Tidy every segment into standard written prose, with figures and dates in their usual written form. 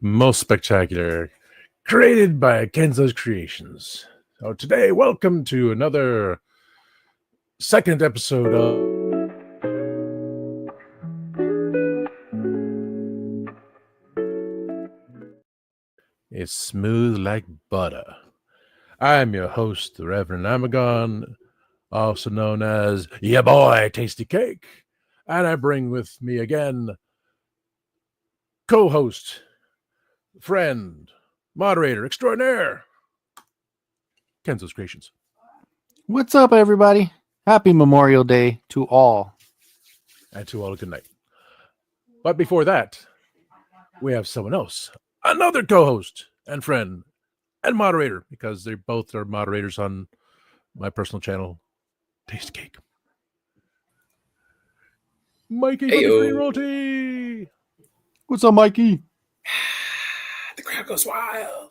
Most spectacular. Created by Kenzo's Creations. So today, welcome to another second episode of It's Smooth Like Butter. I'm your host, the Reverend Amagon, also known as Ya Boy Tasty Cake. And I bring with me again co-host, friend, moderator extraordinaire, Kenzo's Creations. What's up, everybody? Happy Memorial Day to all. And to all a good night. But before that, we have someone else, another co-host and friend and moderator, because they both are moderators on my personal channel, Taste Cake. Mikey from the Green Roti. What's up, Mikey? The crowd goes wild.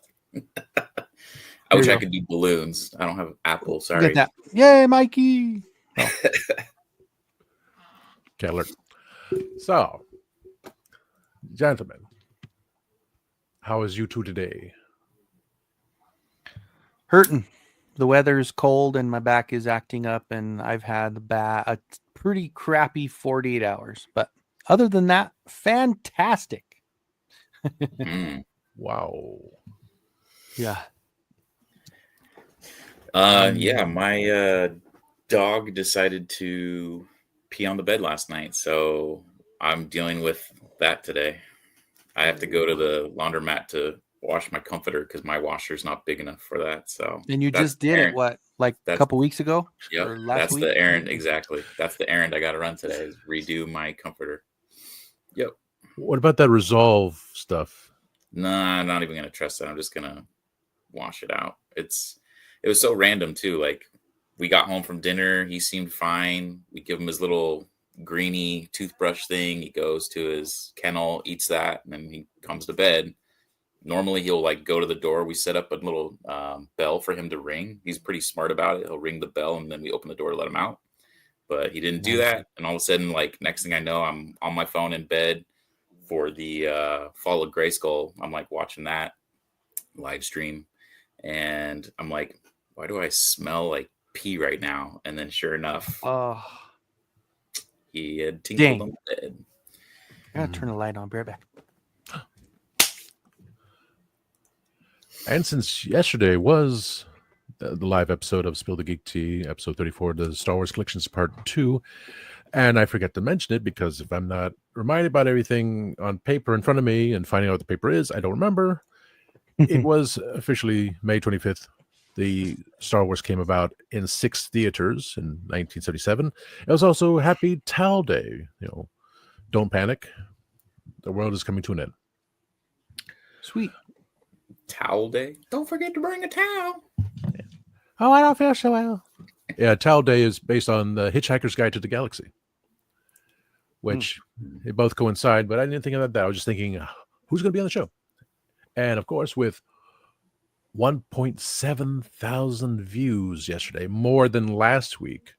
I wish I could do balloons. I don't have Apple. Sorry. Get that. Yay, Mikey. Oh. Keller. So, gentlemen, how is you two today? Hurting. The weather's cold and my back is acting up, and I've had a pretty crappy 48 hours. But other than that, fantastic. Wow. Yeah. My dog decided to pee on the bed last night, so I'm dealing with that today. I have to go to the laundromat to wash my comforter because my washer's not big enough for that. So, and you just did it, what, like a couple weeks ago? Yep, or last that's week? the errand. Exactly. That's the errand I got to run today, is redo my comforter. Yep. What about that Resolve stuff? Nah, I'm not even going to trust it. I'm just going to wash it out. It was so random too. Like, we got home from dinner. He seemed fine. We give him his little greeny toothbrush thing. He goes to his kennel, eats that, and then he comes to bed. Normally he'll like go to the door. We set up a little bell for him to ring. He's pretty smart about it. He'll ring the bell and then we open the door to let him out. But he didn't do that. And all of a sudden, like, next thing I know, I'm on my phone in bed for the Fall of Grayskull. I'm like watching that live stream. And I'm like, why do I smell like pee right now? And then sure enough, he had tinkled on the bed. I gotta turn the light on. Be right back. And since yesterday was the live episode of Spill the Geek Tea, episode 34, the Star Wars Collections Part 2, and I forget to mention it because if I'm not reminded about everything on paper in front of me and finding out what the paper is, I don't remember. It was officially May 25th. The Star Wars came about in 6 theaters in 1977. It was also Happy Towel Day. Don't panic. The world is coming to an end. Sweet. Towel Day? Don't forget to bring a towel. Yeah. Oh, I don't feel so well. Yeah, Towel Day is based on the Hitchhiker's Guide to the Galaxy, which they both coincide, but I didn't think of that. I was just thinking, who's going to be on the show? And of course, with 1.7 thousand views yesterday, more than last week.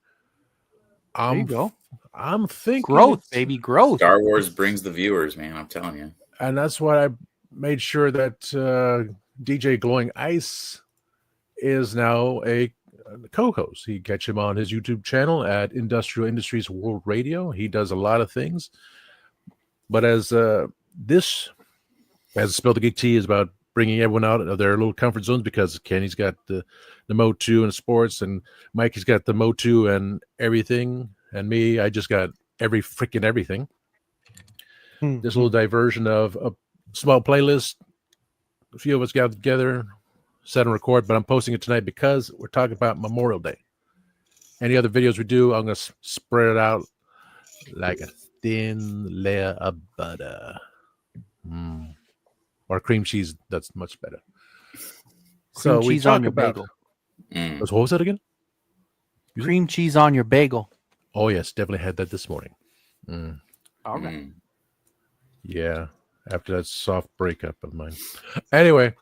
There you go. I'm thinking growth, baby, growth. Star Wars brings the viewers, man. I'm telling you. And that's why I made sure that DJ Glowing Ice is now a co-host. You catch him on his YouTube channel at Industrial Industries World Radio. He does a lot of things. But as Spill the Geek Tea is about bringing everyone out of their little comfort zones, because Kenny's got the Motu and sports, and Mikey's got the Motu and everything, and me, I just got everything. This little diversion of a small playlist. A few of us got together, set and record, but I'm posting it tonight because we're talking about Memorial Day. Any other videos we do, I'm going to spread it out like a thin layer of butter. Or cream cheese, that's much better. Cream cheese on your bagel. What was that again? Cream cheese on your bagel. Oh, yes, definitely had that this morning. Okay. Yeah, after that soft breakup of mine. Anyway,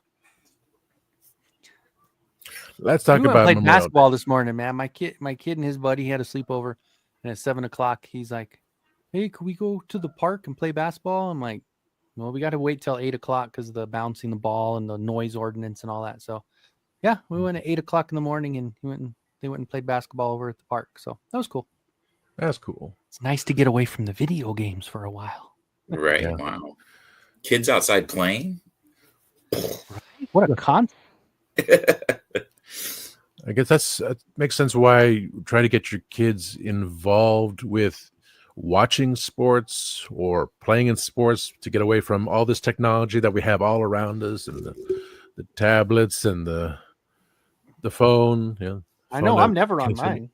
let's talk about played basketball this morning, man. My kid and his buddy had a sleepover, and at 7:00, he's like, "Hey, can we go to the park and play basketball?" I'm like, Well, we got to wait till 8 o'clock because of the bouncing the ball and the noise ordinance and all that. So, yeah, we went at 8 o'clock in the morning and they went and played basketball over at the park. So that was cool. That's cool. It's nice to get away from the video games for a while. Right. Yeah. Wow. Kids outside playing. What a concept. I guess that makes sense why you try to get your kids involved with watching sports or playing in sports to get away from all this technology that we have all around us and the tablets and the phone. I know I'm never on mine.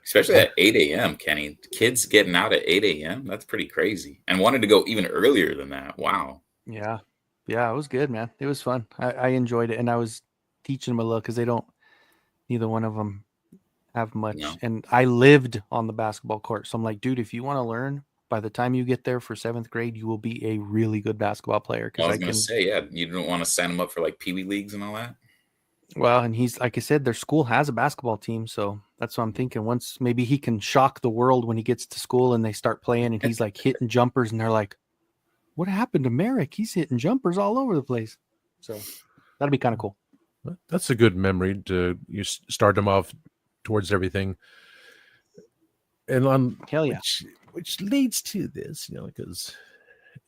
Especially at 8 a.m., Kenny. Kids getting out at 8 a.m. That's pretty crazy. And wanted to go even earlier than that. Wow. Yeah. Yeah, it was good, man. It was fun. I enjoyed it. And I was teaching them a little because neither one of them have much. No. And I lived on the basketball court. So I'm like, dude, if you want to learn, by the time you get there for 7th grade, you will be a really good basketball player. I was going to say, yeah, you don't want to sign them up for like Pee Wee leagues and all that. Well, and he's, like I said, their school has a basketball team. So that's what I'm thinking. Once maybe he can shock the world when he gets to school and they start playing and he's like hitting jumpers and they're like, what happened to Merrick? He's hitting jumpers all over the place. So that'd be kind of cool. That's a good memory to start them off towards everything. And on Hell yeah. Which leads to this, because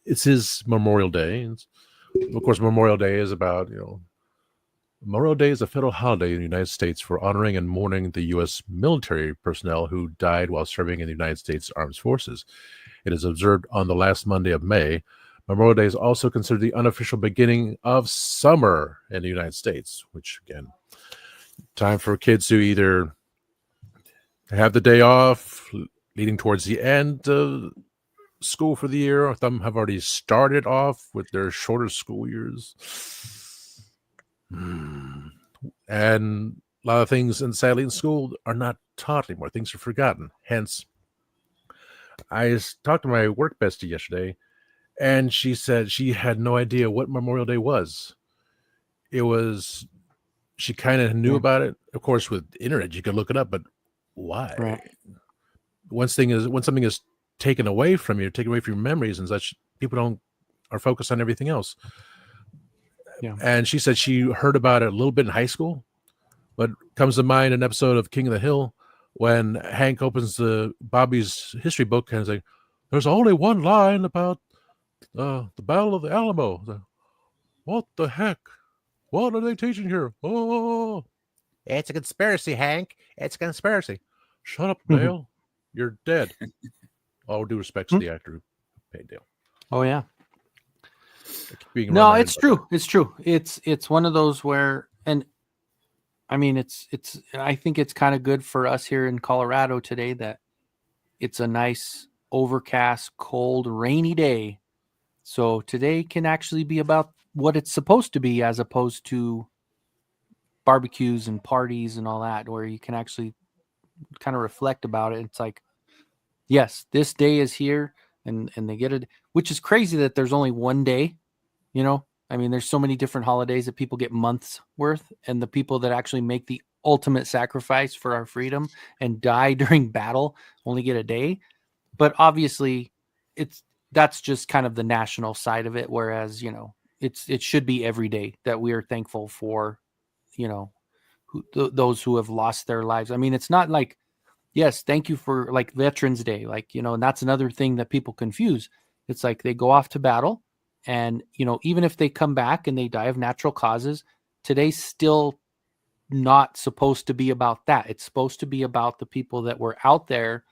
it's his Memorial Day. And of course, Memorial Day is about, Memorial Day is a federal holiday in the United States for honoring and mourning the U.S. military personnel who died while serving in the United States Armed Forces. It is observed on the last Monday of May. Memorial Day is also considered the unofficial beginning of summer in the United States, which, again, time for kids to either have the day off, leading towards the end of school for the year, or some have already started off with their shorter school years. And a lot of things, and sadly, in school are not taught anymore. Things are forgotten. Hence, I talked to my work bestie yesterday, and she said she had no idea what Memorial Day was. She kind of knew about it. Of course, with the internet, you could look it up, but why? Right. When something is taken away from you, taken away from your memories and such, people are focused on everything else. Yeah. And she said she heard about it a little bit in high school, but comes to mind an episode of King of the Hill when Hank opens Bobby's history book and is like, there's only one line about the Battle of the Alamo. What the heck? What are they teaching here? Oh, it's a conspiracy, Hank. It's a conspiracy. Shut up, Dale. You're dead. All due respect to the actor who paid Dale. Oh yeah. No, it's true. It's true. It's one of those where, and I mean, I think it's kind of good for us here in Colorado today that it's a nice overcast, cold, rainy day. So today can actually be about what it's supposed to be, as opposed to barbecues and parties and all that, where you can actually kind of reflect about it. It's like, yes, this day is here, and they get it, which is crazy that there's only one day. I mean, there's so many different holidays that people get months worth, and the people that actually make the ultimate sacrifice for our freedom and die during battle only get a day. But obviously that's just kind of the national side of it. Whereas, it should be every day that we are thankful for, those who have lost their lives. I mean, it's not like, yes, thank you for like Veterans Day, and that's another thing that people confuse. It's like they go off to battle, and, even if they come back and they die of natural causes, today's still not supposed to be about that. It's supposed to be about the people that were out there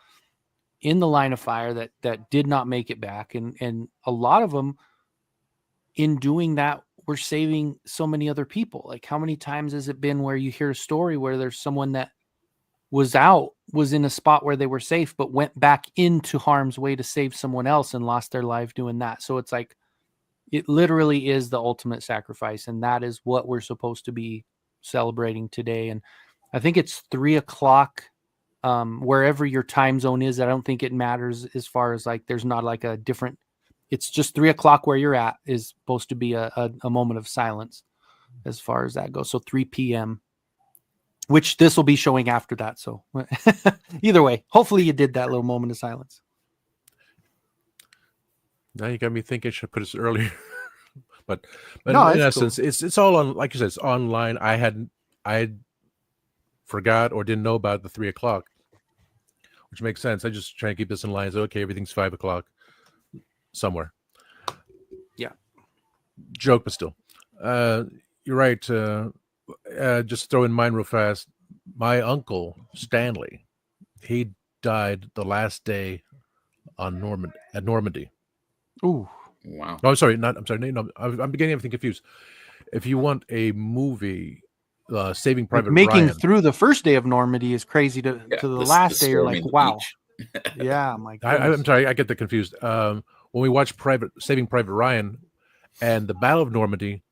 in the line of fire that did not make it back. And a lot of them, in doing that, were saving so many other people. Like, how many times has it been where you hear a story where there's someone that was in a spot where they were safe, but went back into harm's way to save someone else and lost their life doing that. So it's like, it literally is the ultimate sacrifice. And that is what we're supposed to be celebrating today. And I think it's 3:00, wherever your time zone is. I don't think it matters as far as like, there's not like a different, it's just 3:00 where you're at is supposed to be a moment of silence as far as that goes. So 3 p.m., which this will be showing after that. So either way, hopefully you did that little moment of silence. Now you got me thinking I should put this earlier. but No, in it's cool. essence, it's all on, like you said, it's online. I forgot or didn't know about the 3 o'clock, which makes sense. I just try to keep this in line. So okay, everything's 5 o'clock somewhere. Yeah. Joke, but still, you're right. Just throw in mine real fast. My uncle Stanley, he died the last day on Normandy. Ooh. Wow. Oh, I'm sorry. I'm sorry. No, I'm getting everything confused. If you want a movie, Saving Like Private making Ryan. through the first day of Normandy is crazy to the last day. You're like, storming the wow. beach. Yeah, my I'm goodness. sorry. I get that confused. When we watched Saving Private Ryan and the Battle of Normandy,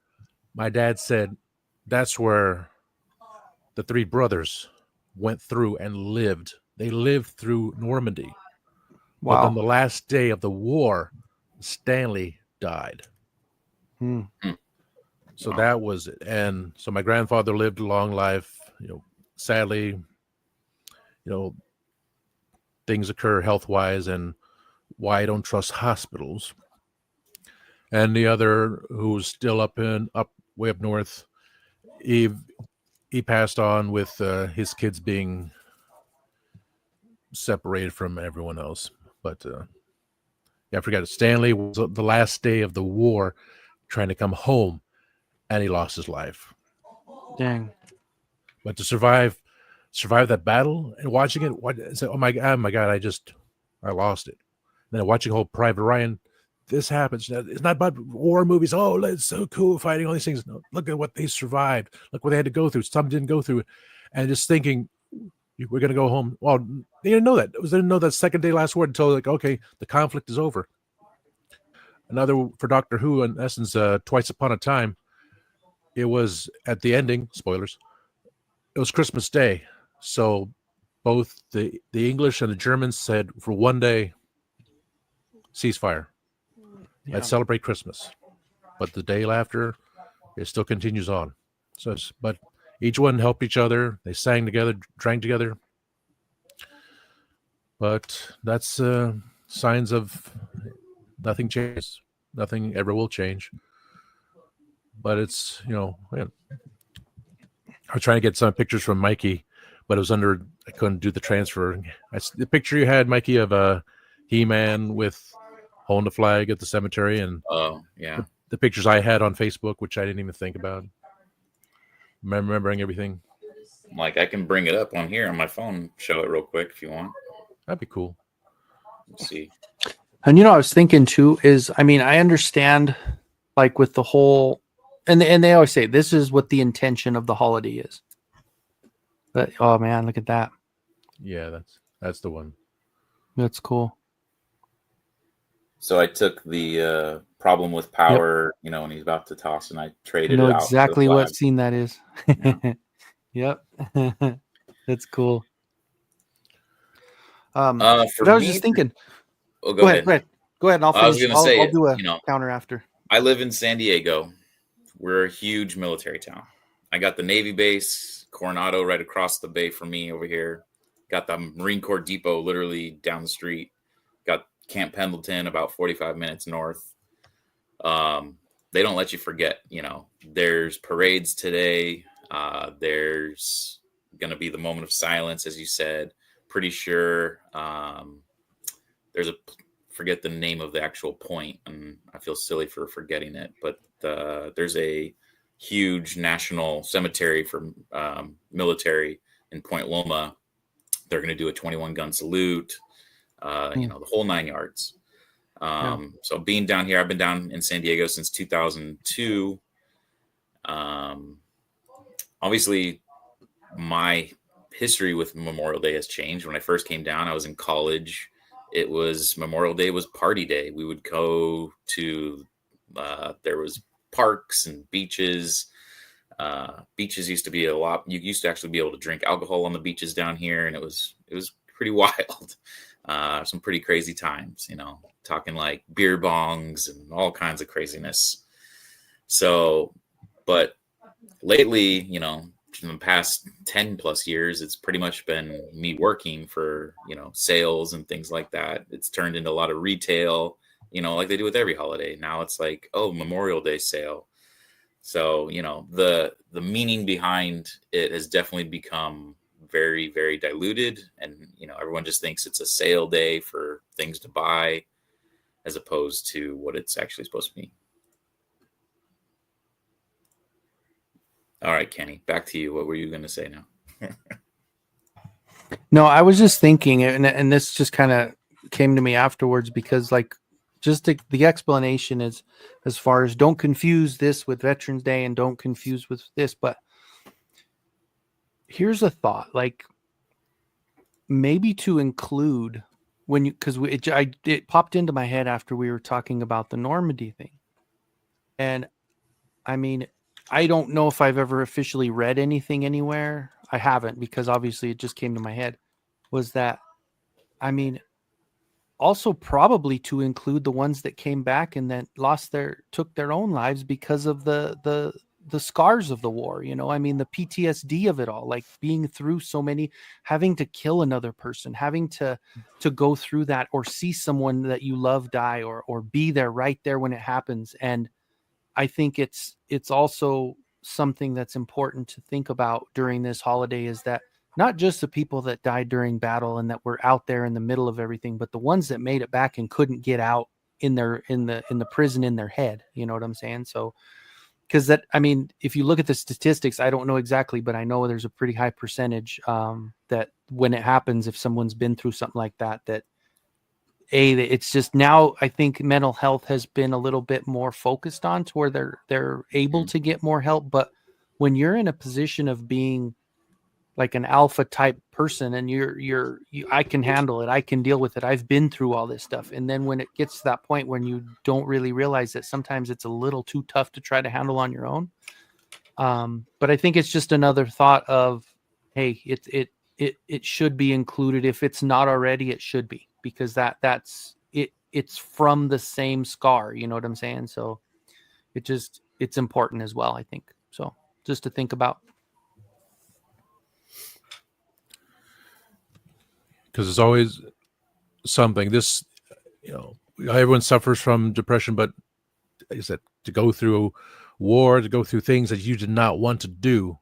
my dad said that's where the three brothers went through and lived. They lived through Normandy. But on Wow. the last day of the war, Stanley died. Hmm. So Wow. that was it. And so my grandfather lived a long life. Sadly, things occur health wise, and why I don't trust hospitals. And the other, who's still way up north, he passed on with his kids being separated from everyone else. But I forgot it. Stanley was the last day of the war, trying to come home, and he lost his life. Dang. But to survive that battle and watching it, say, oh my God, I lost it. And then watching whole Private Ryan, this happens. It's not about war movies. Oh, it's so cool fighting all these things. No, look at what they survived. Look what they had to go through. Some didn't go through it. And just thinking, we're going to go home. Well, they didn't know that. They didn't know that second day last war until like, okay, the conflict is over. Another for Doctor Who, in essence, Twice Upon a Time, it was at the ending, spoilers, it was Christmas Day. So both the English and the Germans said for one day, ceasefire. Yeah. Let's celebrate Christmas. But the day after, it still continues on. But each one helped each other. They sang together, drank together. But that's signs of nothing changes. Nothing ever will change. But it's, I was trying to get some pictures from Mikey, but it was I couldn't do the transfer. The picture you had, Mikey, of He-Man with holding the flag at the cemetery, and the pictures I had on Facebook, which I didn't even think about. Remembering everything. Like, I can bring it up on here on my phone, show it real quick if you want. That'd be cool. Let's see. And I was thinking too is, I understand, like with the whole, and they always say this is what the intention of the holiday is. But oh man, look at that. Yeah, that's the one. That's cool. So I took the problem with power, when he's about to toss, and I traded it out. Exactly what scene that is. Yeah. Yep. That's cool. But I was just thinking. Oh, go ahead. Go ahead. And I'll finish. I was going to say, I'll do a counter after. I live in San Diego. We're a huge military town. I got the Navy base, Coronado, right across the bay from me over here. Got the Marine Corps Depot literally down the street. Got Camp Pendleton about 45 minutes north. They don't let you forget, there's parades today. There's going to be the moment of silence, as you said. Pretty sure there's forget the name of the actual point, and I feel silly for forgetting it, but there's a huge national cemetery for military in Point Loma. They're going to do a 21 gun salute, the whole 9 yards. So being down here, I've been down in San Diego since 2002. Obviously my history with Memorial Day has changed. When I first came down, I was in college. It was Memorial Day was party day. We would go to, there was parks and beaches. Beaches used to be a lot. You used to actually be able to drink alcohol on the beaches down here. And it was pretty wild. Some pretty crazy times, talking like beer bongs and all kinds of craziness. So, but lately, in the past 10 plus years, it's pretty much been me working for, sales and things like that. It's turned into a lot of retail, like they do with every holiday. Now it's like, oh, Memorial Day sale. So, the meaning behind it has definitely become very, very diluted. And, everyone just thinks it's a sale day for things to buy as opposed to what it's actually supposed to be. All right, Kenny, back to you. What were you going to say now? No, I was just thinking, and this just kind of came to me afterwards because, like, just the explanation is as far as don't confuse this with Veterans Day and don't confuse with this. But here's a thought, like maybe to include when you, because it popped into my head after we were talking about the Normandy thing. And I mean, I don't know if I've ever officially read anything anywhere. I haven't, because obviously it just came to my head. Was that, I mean, also probably to include the ones that came back and then took their own lives because of the scars of the war. I mean, the PTSD of it all, like being through so many, having to kill another person, having to go through that, or see someone that you love die, or be there right there when it happens. And I think it's also something that's important to think about during this holiday, is that not just the people that died during battle and that were out there in the middle of everything, but the ones that made it back and couldn't get out in the prison in their head. You know what I'm saying? So, because that, I mean, if you look at the statistics, I don't know exactly, but I know there's a pretty high percentage that when it happens, if someone's been through something like that, it's just, now I think mental health has been a little bit more focused on to where they're able to get more help. But when you're in a position of being like an alpha type person, and I can handle it, I can deal with it, I've been through all this stuff, and then when it gets to that point when you don't really realize that sometimes it's a little too tough to try to handle on your own. But I think it's just another thought of, hey, it should be included. If it's not already, it should be, because that's it. It's from the same scar. You know what I'm saying? So it's important as well, I think. So just to think about. Because there's always something. This, everyone suffers from depression, but like I said, to go through war, to go through things that you did not want to do,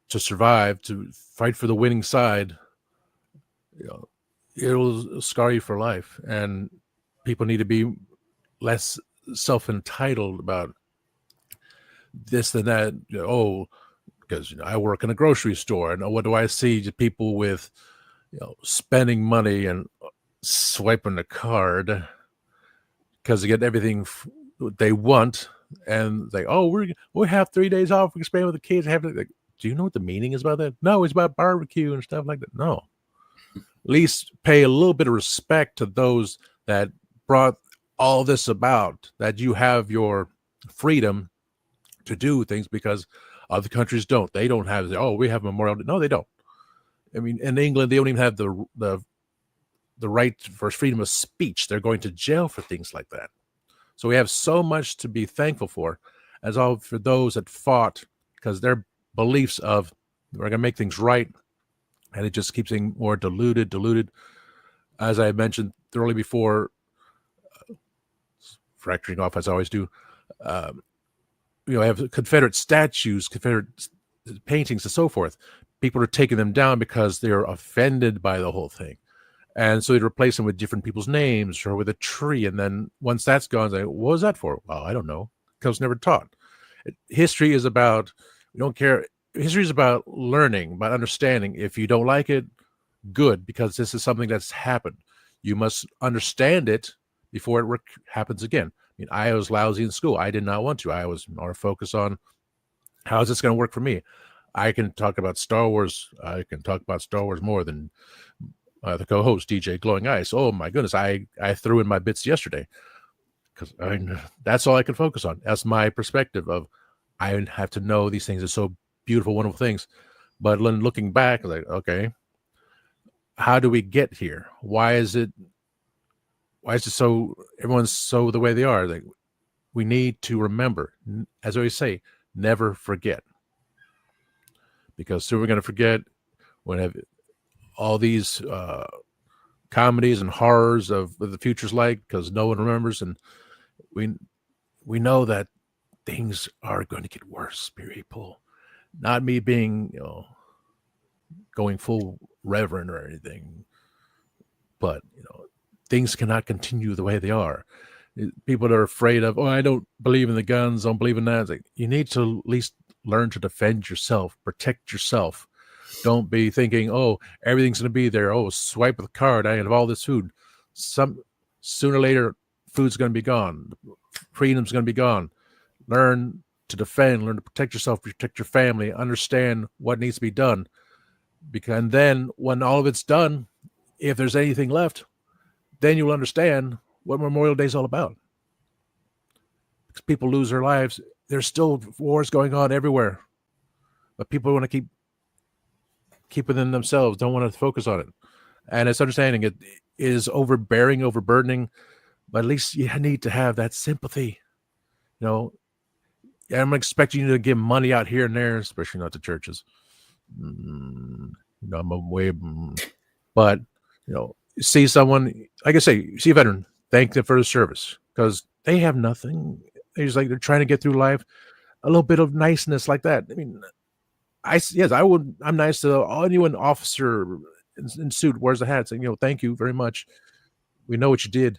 to survive, to fight for the winning side, it'll scar you for life. And people need to be less self-entitled about this than that. Because I work in a grocery store, and what do I see? People with spending money and swiping the card because they get everything they want, and they, we have 3 days off, we can spend with the kids. Do you know what the meaning is about that? No, it's about barbecue and stuff like that. No, at least pay a little bit of respect to those that brought all this about, that you have your freedom to do things, because other countries don't. They don't have, we have Memorial Day. No, they don't. I mean, in England, they don't even have the right for freedom of speech. They're going to jail for things like that. So we have so much to be thankful for, as all for those that fought, because their beliefs of we're going to make things right, and it just keeps getting more diluted. As I mentioned earlier before, fracturing off as I always do. I have Confederate statues, Confederate paintings, and so forth. People are taking them down because they're offended by the whole thing. And so they replace them with different people's names or with a tree. And then once that's gone, what was that for? Well, I don't know, because it's never taught. History is about, we don't care. History is about learning, about understanding. If you don't like it, good, because this is something that's happened. You must understand it before it happens again. I mean, I was lousy in school. I did not want to. I was more focused on how is this going to work for me. I can talk about Star Wars. I can talk about Star Wars more than the co-host, DJ Glowing Ice. Oh, my goodness. I threw in my bits yesterday because that's all I can focus on. That's my perspective of, I have to know these things are so beautiful, wonderful things. But then looking back, like, okay, how do we get here? Why is it so, everyone's so the way they are? Like, we need to remember, as I always say, never forget. Because soon we're going to forget when have all these comedies and horrors of what the future's like, because no one remembers, and we know that things are going to get worse, people. Not me being, going full reverend or anything, but things cannot continue the way they are. People are afraid of, I don't believe in the guns, don't believe in that. It's like, you need to at least learn to defend yourself, protect yourself. Don't be thinking, everything's going to be there. Swipe the card, I have all this food. Sooner or later, food's going to be gone. Freedom's going to be gone. Learn to defend, learn to protect yourself, protect your family, understand what needs to be done. And then when all of it's done, if there's anything left, then you'll understand what Memorial Day is all about. Because people lose their lives. There's still wars going on everywhere. But people want to keep within themselves, don't want to focus on it. And it's understanding it is overburdening, but at least you need to have that sympathy. I'm expecting you to give money out here and there, especially not to churches. I'm away, but see someone, like I say, see a veteran, thank them for the service, because they have nothing. They're trying to get through life. A little bit of niceness like that. I mean, I'm nice to anyone officer in suit wears a hat, saying, thank you very much. We know what you did.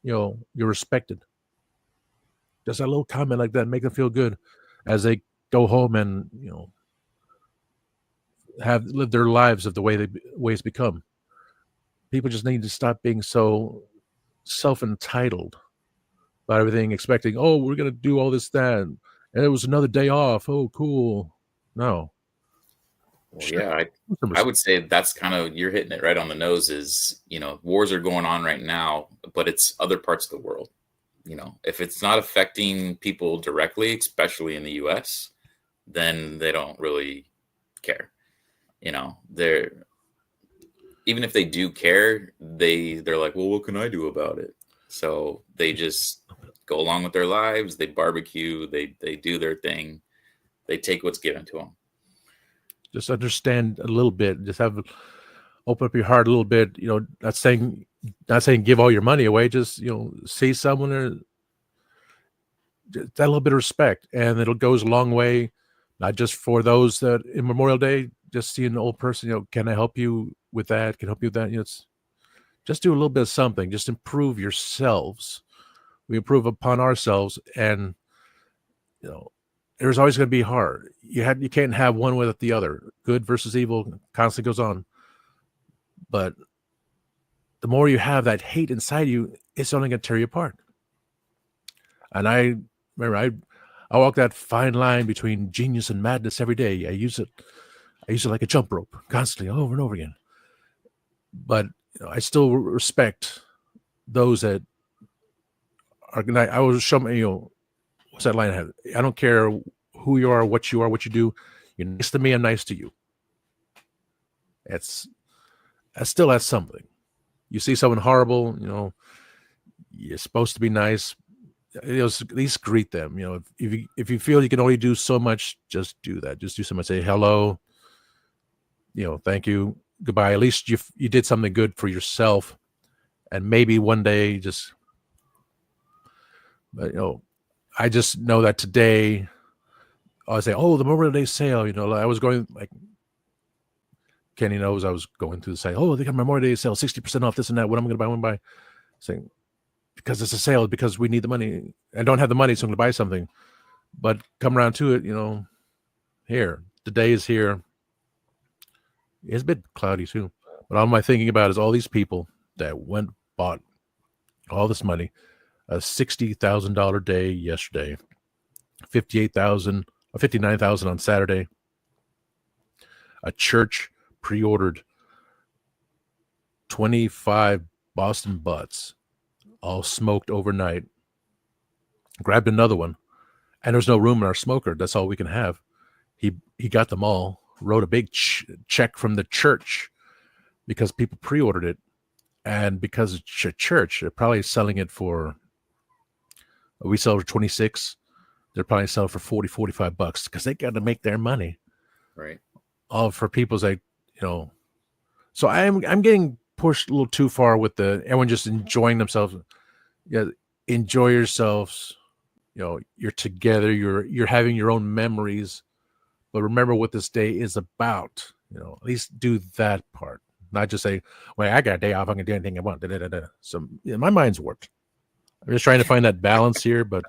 You're respected. Just a little comment like that, make them feel good as they go home and have lived their lives of the ways become. People just need to stop being so self-entitled about everything, expecting, we're going to do all this, that, and it was another day off. Oh, cool. No. Well, yeah, I would say that's kind of, you're hitting it right on the nose. Is wars are going on right now, but it's other parts of the world. If it's not affecting people directly, especially in the U.S., then they don't really care. They're, even if they do care, they're like, well, what can I do about it? So they just go along with their lives. They barbecue. They do their thing. They take what's given to them. Just understand a little bit. Just open up your heart a little bit. Not saying give all your money away. Just see someone or that little bit of respect, and it goes a long way. Not just for those that in Memorial Day, just see an old person. Can I help you with that? Can I help you with that? Just do a little bit of something. Just improve yourselves. We improve upon ourselves, and there's always going to be hard. You can't have one without the other. Good versus evil constantly goes on. But the more you have that hate inside you, it's only going to tear you apart. And I remember I walk that fine line between genius and madness every day. I use it like a jump rope constantly, over and over again. But I still respect those that are. I will show me. What's that line I have? I don't care who you are, what you do. You're nice to me, I'm nice to you. That's something. You see someone horrible, you're supposed to be nice. At least greet them. If you feel you can only do so much, just do that. Just do so much. Say hello. Thank you, goodbye. At least you did something good for yourself, and maybe one day just. But I just know that today, I say, the Memorial Day sale. I was going, like, Kenny knows I was going through the sale. They got Memorial Day sale, 60% off this and that. What am I going to buy? What am I going to buy? Saying, because it's a sale, because we need the money. I don't have the money, so I'm going to buy something. But come around to it, here. The day is here. It's a bit cloudy too. But all I'm thinking about is all these people that bought all this money. A $60,000 day yesterday. $58,000 or $59,000 on Saturday. A church pre-ordered 25 Boston butts, all smoked overnight. Grabbed another one, and there's no room in our smoker. That's all we can have. He got them all. Wrote a big check from the church because people pre-ordered it, and because it's a church, they're probably selling it for. We sell for 26. They're probably selling for $40-$45 because they got to make their money. Right. All for people's So I'm getting pushed a little too far with the everyone just enjoying themselves. Yeah, enjoy yourselves. You know, you're together. You're having your own memories, but remember what this day is about. You know, at least do that part. Not just say, "Well, I got a day off. I can do anything I want." Da, da, da, da. So yeah, my mind's warped. I'm just trying to find that balance here, but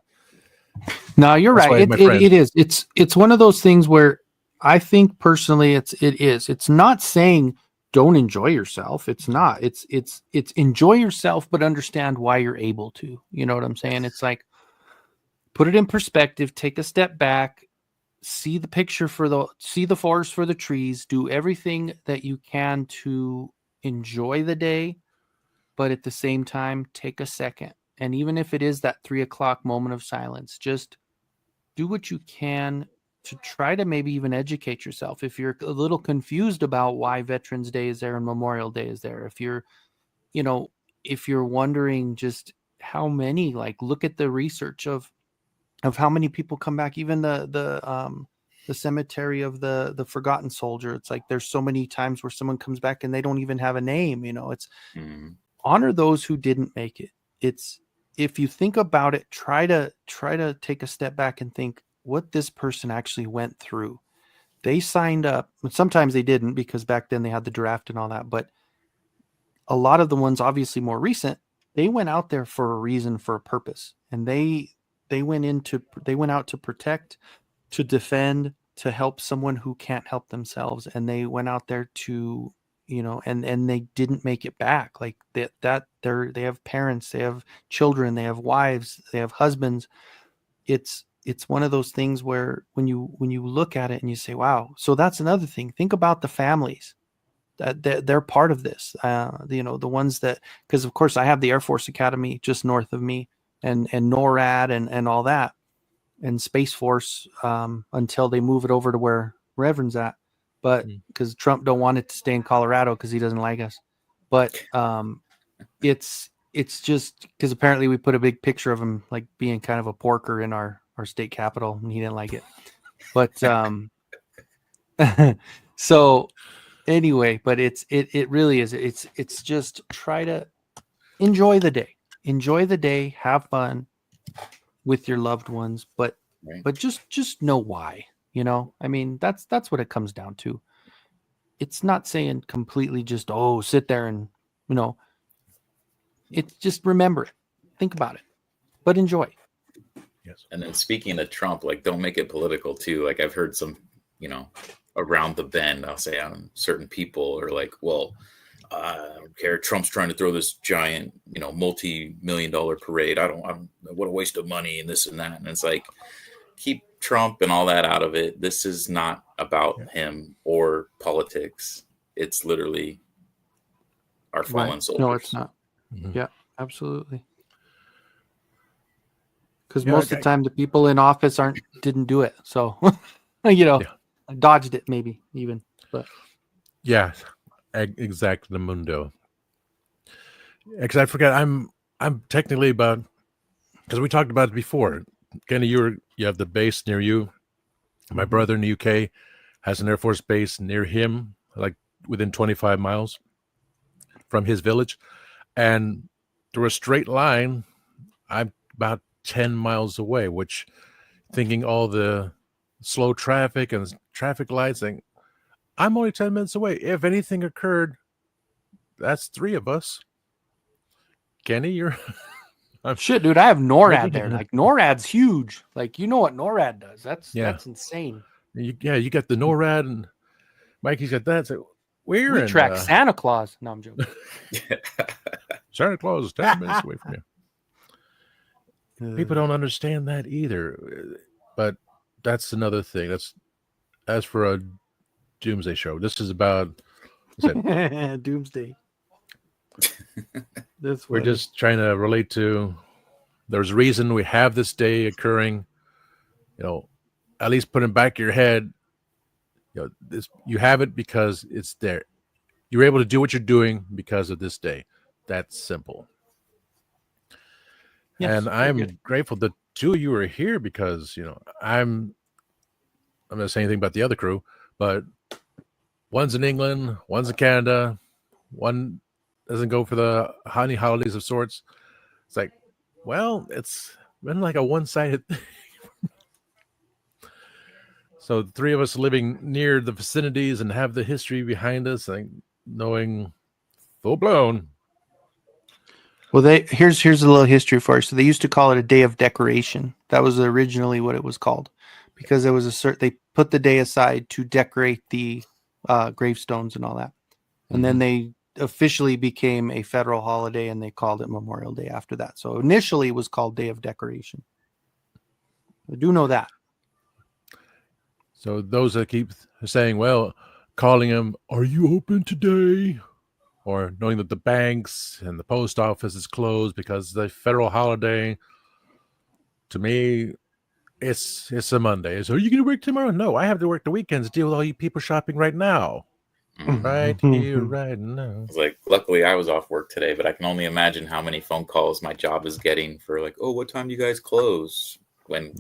no, you're that's right. why It is. It's one of those things where I think personally, it is. It's not saying don't enjoy yourself. It's not. It's enjoy yourself, but understand why you're able to. You know what I'm saying? It's like put it in perspective. Take a step back. See the picture see the forest for the trees. Do everything that you can to enjoy the day, but at the same time, take a second. And even if it is that 3:00 moment of silence, just do what you can to try to maybe even educate yourself. If you're a little confused about why Veterans Day is there and Memorial Day is there, if you're, if you're wondering just how many, like, look at the research of how many people come back, even the cemetery of the forgotten soldier. It's like there's so many times where someone comes back and they don't even have a name. It's honor those who didn't make it. It's, if you think about it, try to take a step back and think what this person actually went through. They signed up, but sometimes they didn't, because back then they had the draft and all that. But a lot of the ones obviously more recent, they went out there for a reason, for a purpose, and they went out to protect, to defend, to help someone who can't help themselves, and they went out there to, and they didn't make it back. Like they have parents, they have children, they have wives, they have husbands. It's one of those things where when you look at it and you say, wow. So that's another thing. Think about the families that they're part of this. The ones that, because of course I have the Air Force Academy just north of me, and NORAD and all that, and Space Force, until they move it over to where Reverend's at. But because Trump don't want it to stay in Colorado because he doesn't like us. But it's just because apparently we put a big picture of him like being kind of a porker in our state capital, and he didn't like it. But so anyway, but it really is. It's just try to enjoy the day, have fun with your loved ones, but just know why. I mean, that's what it comes down to. It's not saying completely just sit there and it's just remember it, think about it, but enjoy. Yes. And then speaking of Trump, like, don't make it political too. Like, I've heard some, around the bend, I'll say, certain people are like, well, I don't care. Trump's trying to throw this giant, multi-million-dollar parade. I don't, what a waste of money and this and that. And it's like, keep Trump and all that out of it. This is not about him or politics. It's literally our fallen soldiers. No, it's not. Mm-hmm. Yeah, absolutely. Because most of the time the people in office didn't do it. So, dodged it maybe even. But yeah, exactly, mundo. Because I forgot, I'm technically about, because we talked about it before. Kenny, you have the base near you. My brother in the UK has an Air Force base near him, like within 25 miles from his village. And through a straight line, I'm about 10 miles away, which, thinking all the slow traffic and traffic lights, and I'm only 10 minutes away. If anything occurred, that's 3 of us. Kenny, you're... shit, dude, I have NORAD there. Like, NORAD's huge. Like, what NORAD does. That's insane. You got the NORAD, and Mikey's got that. So we track Santa Claus. No, I'm joking. Santa Claus is 10 minutes away from you. People don't understand that either. But that's another thing. That's as for a doomsday show. This is about doomsday. We're just trying to relate to, there's a reason we have this day occurring. At least put in back of your head, you have it because it's there. You're able to do what you're doing because of this day. That's simple. Yes, and I'm grateful that 2 of you are here, because I'm not going to say anything about the other crew, but one's in England, one's in Canada, one doesn't go for the honey holidays of sorts. It's like, well, it's been like a one-sided. So the three of us living near the vicinities and have the history behind us, and knowing full blown. Well, here's a little history for you. So they used to call it a day of decoration. That was originally what it was called, because there was they put the day aside to decorate the gravestones and all that, and then they officially became a federal holiday, and they called it Memorial Day after that. So initially it was called Day of Decoration. I do know that. So those that keep saying, well, calling them, are you open today? Or knowing that the banks and the post office is closed because the federal holiday, to me, it's a Monday. So are you going to work tomorrow? No, I have to work the weekends to deal with all you people shopping right now. Right here, right now. It's like, luckily I was off work today, but I can only imagine how many phone calls my job is getting for like, oh, what time do you guys close? When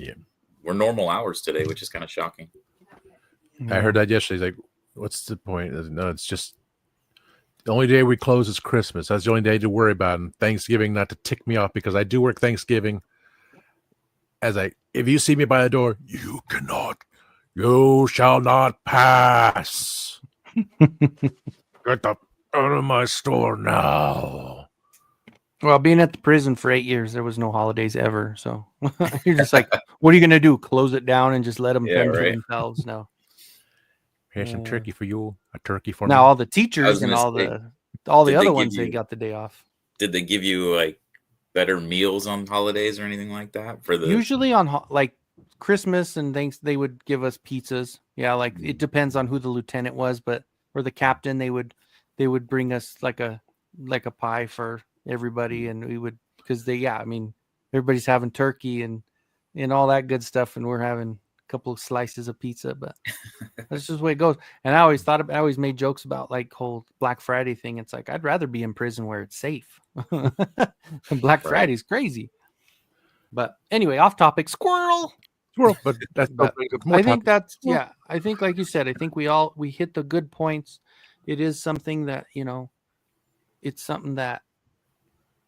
we're normal hours today, which is kind of shocking. I heard that yesterday. He's like, what's the point? No, it's just the only day we close is Christmas. That's the only day to worry about. And Thanksgiving, not to tick me off, because I do work Thanksgiving. If you see me by the door, you shall not pass. Get out of my store now. Well, being at the prison for 8 years, there was no holidays ever. So you're just like, what are you going to do? Close it down and just let them fend for themselves? No. Here's some turkey for you. A turkey for now me. All the teachers and all the other ones, they got the day off. Did they give you like better meals on holidays or anything like that? Usually on like Christmas and things, they would give us pizzas. Yeah, like it depends on who the lieutenant was, or the captain, they would bring us like a pie for everybody, and we would, because everybody's having turkey and all that good stuff, and we're having couple of slices of pizza, but that's just the way it goes. And I always made jokes about like whole Black Friday thing. It's like, I'd rather be in prison where it's safe. Black Friday is crazy. But anyway, off topic. Squirrel. But that's I think that's I think, like you said, I think we hit the good points. It is something that, it's something that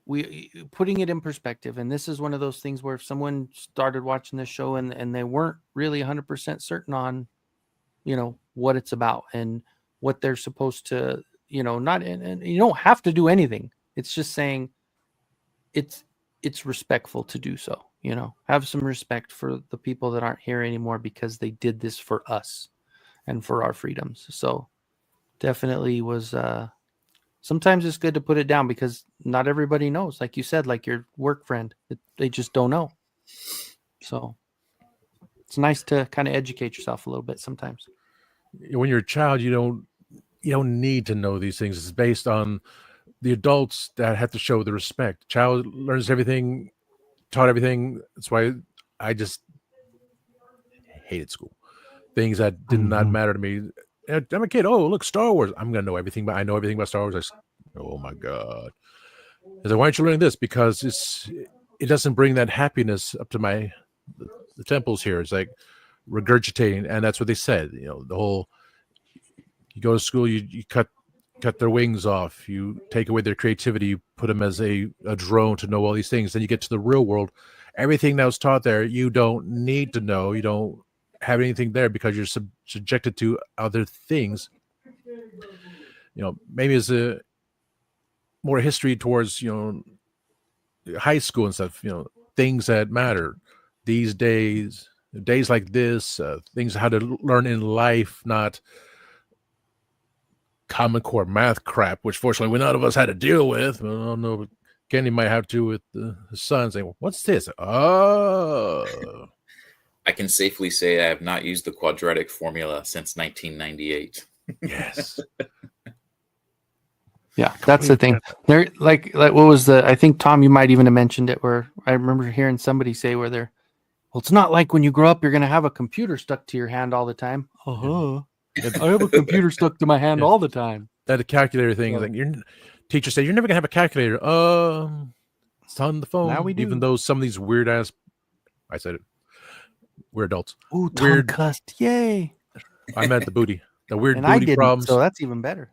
we putting it in perspective. And this is one of those things where if someone started watching this show and they weren't really 100% certain on, what it's about and what they're supposed to, not, and you don't have to do anything. It's just saying it's respectful to do so, have some respect for the people that aren't here anymore, because they did this for us and for our freedoms. So definitely was, sometimes it's good to put it down, because not everybody knows. Like you said, like your work friend, they just don't know. So it's nice to kind of educate yourself a little bit sometimes. When you're a child, you don't need to know these things. It's based on the adults that have to show the respect. Child learns everything, taught everything. That's why I just hated school. Things that did not matter to me. I'm a kid. Oh, look, Star Wars. I'm gonna know everything, but I know everything about Star Wars. Oh my god! I said, why aren't you learning this? Because it doesn't bring that happiness up to the temples here. It's like regurgitating, and that's what they said. The whole, you go to school, you cut their wings off, you take away their creativity, you put them as a drone to know all these things. Then you get to the real world. Everything that was taught there, you don't need to know. You don't have anything there because you're subjected to other things. Maybe as a more history towards high school and stuff. Things that matter these days like this, things how to learn in life, not Common Core math crap, which fortunately none of us had to deal with. I don't know, Kenny might have to with his son saying, "What's this?" Oh. I can safely say I have not used the quadratic formula since 1998. Yes. Yeah, that's the thing. There, like what was I think, Tom, you might even have mentioned it, where I remember hearing somebody say well, it's not like when you grow up, you're going to have a computer stuck to your hand all the time. I have a computer stuck to my hand all the time. That calculator thing is like, your teacher said, you're never going to have a calculator. It's on the phone. Now we do. Even though some of these weird ass, I said it, we're adults. Ooh, Tom weird cussed. Yay. I meant the booty. The weird and booty I didn't, problems. So that's even better.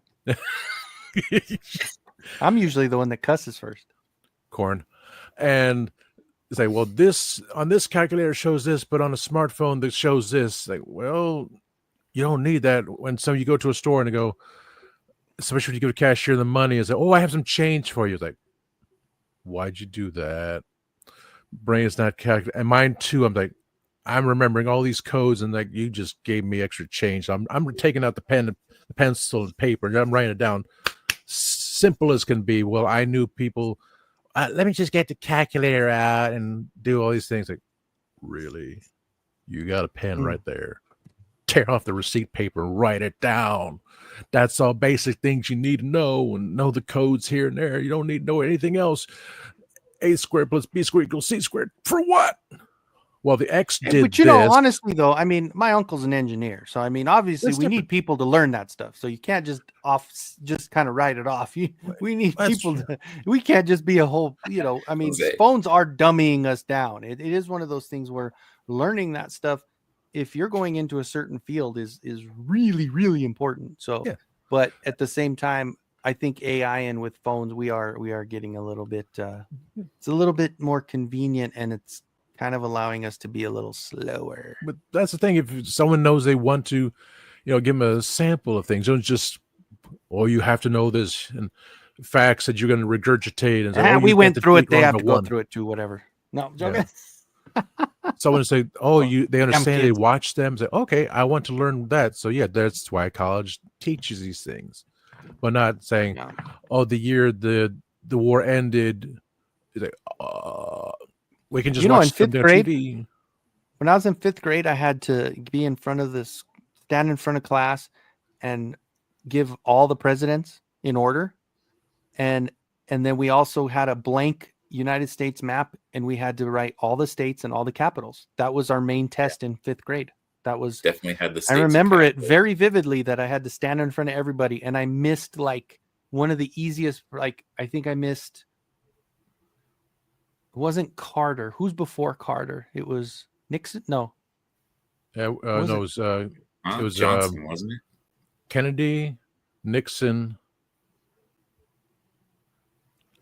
I'm usually the one that cusses first. Corn. And say, well, this on this calculator shows this, but on a smartphone that shows this. Like, well, you don't need that when you go to a store and they go, especially when you give a cashier the money, is like, oh, I have some change for you. It's like, why'd you do that? Brain is not calculating. And mine too. I'm like, I'm remembering all these codes, and like, you just gave me extra change. I'm taking out the pen, the pencil, and paper, and I'm writing it down. Simple as can be. Well, I knew people. Let me just get the calculator out and do all these things. Like, really? You got a pen right there. Tear off the receipt paper and write it down. That's all basic things you need to know, and know the codes here and there. You don't need to know anything else. A squared plus B squared equals C squared. For what? Well, the X did But know, honestly, though, I mean, my uncle's an engineer, so I mean, obviously, we need people to learn that stuff. So you can't just kind of write it off. We need people to. We can't just be a whole. I mean, phones are dumbing us down. It is one of those things where learning that stuff, if you're going into a certain field, is really, really important. So, but at the same time, I think AI and with phones, we are getting a little bit. It's a little bit more convenient, and it's kind of allowing us to be a little slower. But that's the thing. If someone knows they want to, give them a sample of things. Don't just, you have to know this and facts that you're going to regurgitate. And say, we went through it. They have to go through it too. Whatever. No, I'm joking. Yeah. Someone say, they understand. They watch them. Say, okay, I want to learn that. So yeah, that's why college teaches these things, but not saying, the year the war ended. Like, we can just watch in 5th grade. TV. When I was in 5th grade, I had to be stand in front of class and give all the presidents in order. And then we also had a blank United States map, and we had to write all the states and all the capitals. That was our main test in 5th grade. That was definitely had the. I remember it very vividly that I had to stand in front of everybody, and I missed like one of the easiest. Like I think I missed. It wasn't Carter. Who's before Carter? It was Nixon. No. It was Johnson, wasn't it? Kennedy, Nixon.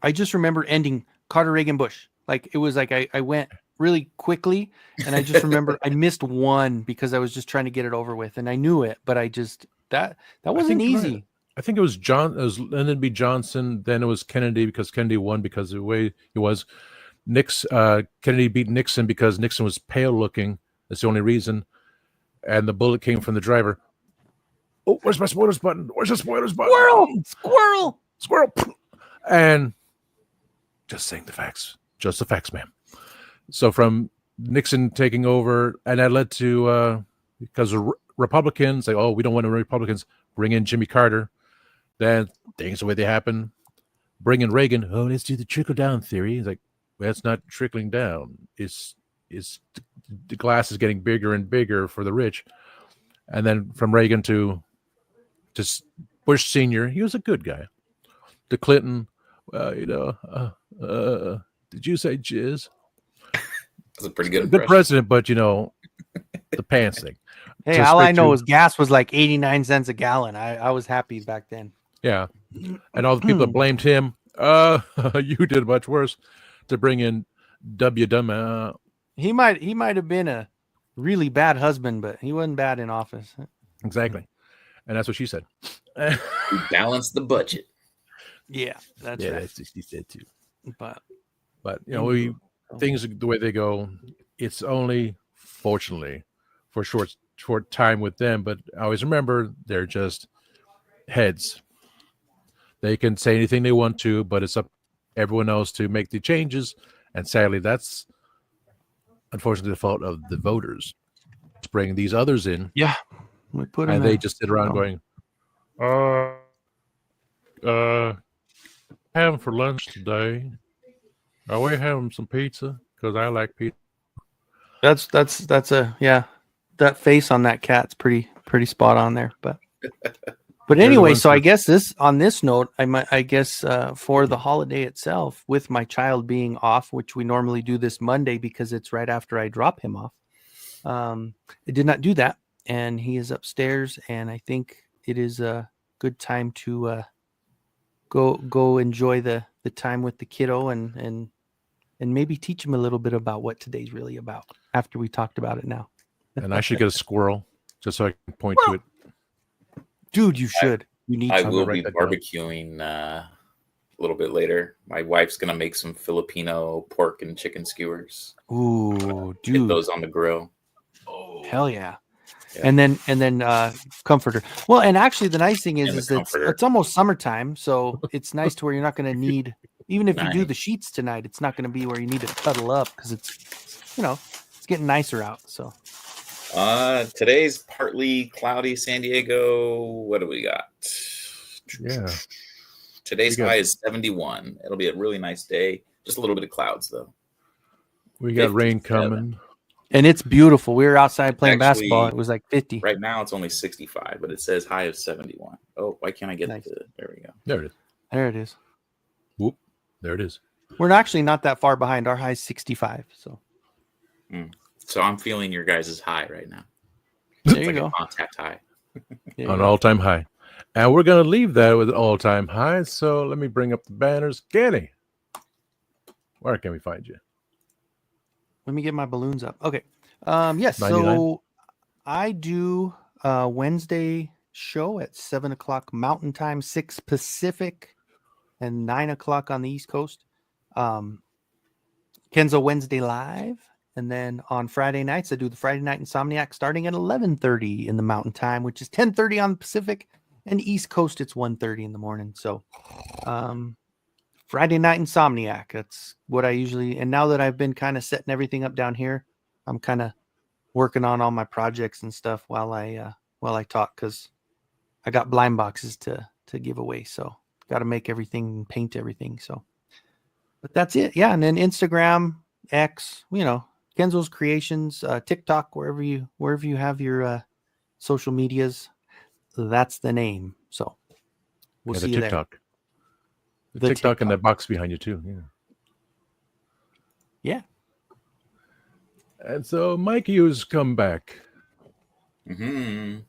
I just remember ending Carter, Reagan, Bush. Like it was like I went really quickly, and I just remember I missed one because I was just trying to get it over with, and I knew it, but I just that wasn't easy. Right. I think it was Lyndon B. Johnson. Then it was Kennedy because Kennedy won because of the way he was. Kennedy beat Nixon because Nixon was pale looking. That's the only reason. And the bullet came from the driver. Oh, where's my spoilers button? Where's the spoilers button? Squirrel. And just saying the facts. Just the facts, ma'am. So from Nixon taking over, and that led to, because Republicans, like, we don't want Republicans, bring in Jimmy Carter. Then things the way they happen. Bring in Reagan. Let's do the trickle-down theory. It's like, that's not trickling down. It's the glass is getting bigger and bigger for the rich. And then from Reagan to Bush Sr., he was a good guy. To Clinton, did you say jizz? That's a pretty good president, but the pants thing. Hey, all I know is gas was like 89 cents a gallon. I was happy back then. Yeah. And all the people that blamed him, you did much worse. To bring in W. He might have been a really bad husband, but he wasn't bad in office. Exactly. And that's what she said. We balanced the budget. Yeah, that's right. That's what she said too. But things the way they go, it's only fortunately for a short time with them, but I always remember they're just heads. They can say anything they want to, but it's up to everyone else to make the changes. And sadly, that's unfortunately the fault of the voters. It's bringing these others in. Yeah. They just sit around going, having for lunch today. Are we having some pizza? Because I like pizza. That's that face on that cat's pretty spot on there. But anyway, so I guess on this note, I guess for the holiday itself, with my child being off, which we normally do this Monday because it's right after I drop him off, I did not do that, and he is upstairs, and I think it is a good time to go enjoy the time with the kiddo and maybe teach him a little bit about what today's really about after we talked about it now. And I should get a squirrel just so I can point to it. Dude, you should. You need I to. will write be that down. barbecuing a little bit later. My wife's gonna make some Filipino pork and chicken skewers. Ooh, Get dude. those on the grill. Hell yeah. Yeah. And then comforter. Well, and actually the nice thing And is the it's comforter. almost summertime, so it's nice to where you're not going to need, even if you do Nice. the sheets tonight, it's not going to be where you need to cuddle up because it's it's getting nicer out. So Today's partly cloudy San Diego. What do we got? Yeah. Today's We got- high is 71. It'll be a really nice day. Just a little bit of clouds though. We got rain 57. coming. and it's beautiful. We were outside playing Actually, basketball. It was like 50. Right now it's only 65, but it says high of 71. Oh, why can't I get Nice. there we go. There it is. There it is. Whoop. There it is. We're actually not that far behind. Our high is 65. So So I'm feeling your guys' high right now. there It's you like go. a contact high. There you On go. all-time high. And we're going to leave that with an all-time high. So let me bring up the banners. Kenny, where can we find you? Let me get my balloons up. Okay. Yes. 99? So I do Wednesday show at 7:00 Mountain Time, 6 Pacific, and 9:00 on the East Coast. Kenzo Wednesday live, and then on Friday nights I do the Friday Night Insomniac starting at 11:30 in the Mountain Time, which is 10:30 on the Pacific, and East Coast it's 1:30 in the morning. So, Friday Night Insomniac. That's what I usually. And now that I've been kind of setting everything up down here, I'm kind of working on all my projects and stuff while I talk because I got blind boxes to give away. So got to make everything, paint everything. So, but that's it. Yeah, and then Instagram, X, Kenzo's Creations, TikTok, wherever you have your social medias, that's the name. So we'll Yeah, see the you there. TikTok. The The TikTok and TikTok. that box behind you too. Yeah. Yeah. And so Mikey has come back. Instagram,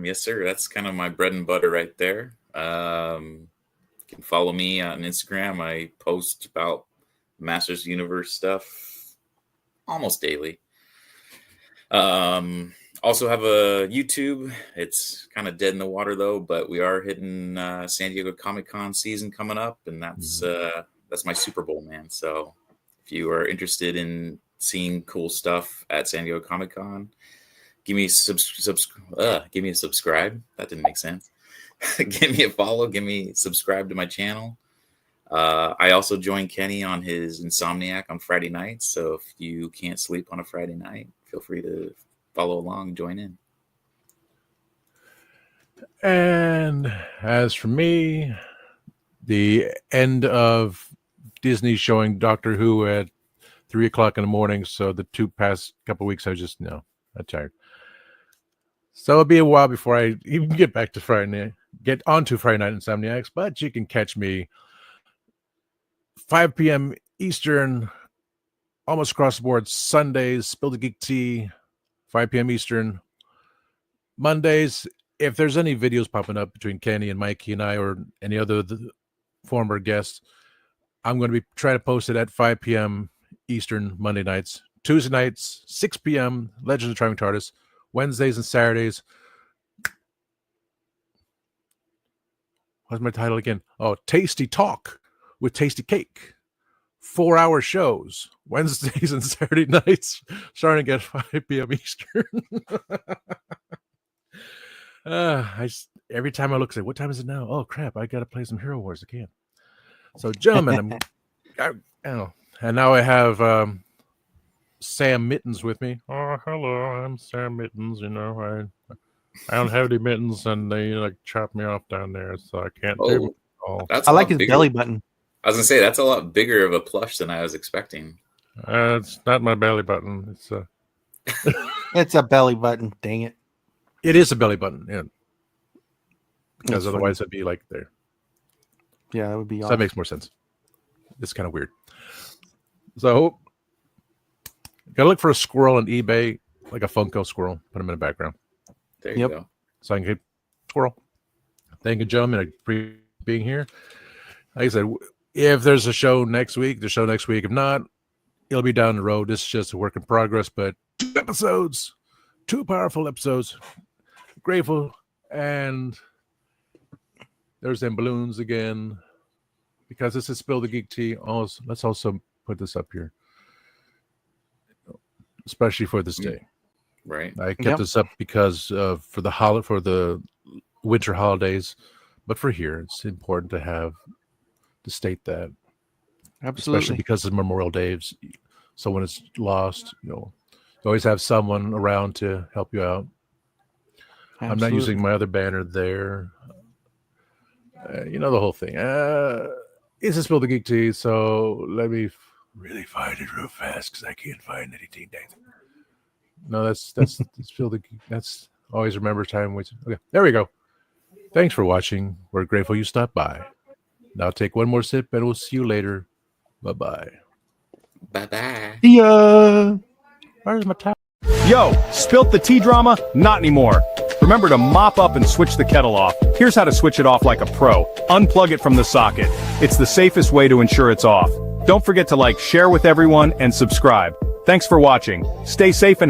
yes sir. That's kind of my bread and butter right there. You can follow me on Instagram. I post about Masters Universe stuff almost daily. Also have a YouTube. It's kind of dead in the water though, but we are hitting San Diego Comic-Con season coming up, and that's my Super Bowl, man. So if you are interested in seeing cool stuff at San Diego Comic-Con, give me a subscribe. That didn't make sense. Give me a follow. Subscribe to my channel. I also joined Kenny on his Insomniac on Friday nights. So if you can't sleep on a Friday night, feel free to follow along, join in. And as for me, the end of Disney showing Doctor Who at 3:00 in the morning. So the past couple weeks, I was just I'm tired. So it'll be a while before I even get back to get onto Friday Night Insomniacs. But you can catch me 5 p.m. Eastern, almost across the board. Sundays, Spill the Geek Tea, 5 p.m. Eastern. Mondays, if there's any videos popping up between Kenny and Mikey and I or any other former guests, I'm going to be trying to post it at 5 p.m. Eastern Monday nights. Tuesday nights, 6 p.m. Legends of Driving TARDIS. Wednesdays and Saturdays. What's my title again? Oh, Tasty Talk with Tasty Cake. 4-hour shows. Wednesdays and Saturday nights, starting at 5 p.m. Eastern. Every time I look, say, what time is it now? Oh, crap. I got to play some Hero Wars again. So, gentlemen, and now I have Sam Mittens with me. Oh, hello, I'm Sam Mittens. I don't have any mittens, and they chop me off down there, so I can't do it all. I like his belly button. I was gonna say that's a lot bigger of a plush than I was expecting. It's not my belly button. It's a belly button. Dang it! It is a belly button, yeah. Because That's otherwise funny. it'd be like there. Yeah, that would be. So Off. that makes more sense. It's kind of weird. So, gotta look for a squirrel on eBay, like a Funko squirrel. Put him in the background. There you go. So I can get squirrel. Thank you, gentlemen. I appreciate being here. Like I said, if there's a show next week, there's a show next week. If not, it'll be down the road. This is just a work in progress, but 2 episodes, 2 powerful episodes. Grateful. And there's them balloons again. Because this is Spill the Geek Tea. Also, let's also put this up here. Especially for this day. Right. I kept this up because for the winter holidays. But for here, it's important to state that. Absolutely. Especially because of Memorial Days. So when it's lost, you always have someone around to help you out. Absolutely. I'm not using my other banner there. The whole thing. It's a Spill the Geek Tea, so let me really find it real fast because I can't find anything. No, that's Spill the Geek. That's always remember time. Okay, there we go. Thanks for watching. We're grateful you stopped by. Now take one more sip and we'll see you later. Bye-bye. Bye-bye. Yeah. Where's my towel? Yo, spilt the tea drama? Not anymore. Remember to mop up and switch the kettle off. Here's how to switch it off like a pro. Unplug it from the socket. It's the safest way to ensure it's off. Don't forget to like, share with everyone, and subscribe. Thanks for watching. Stay safe and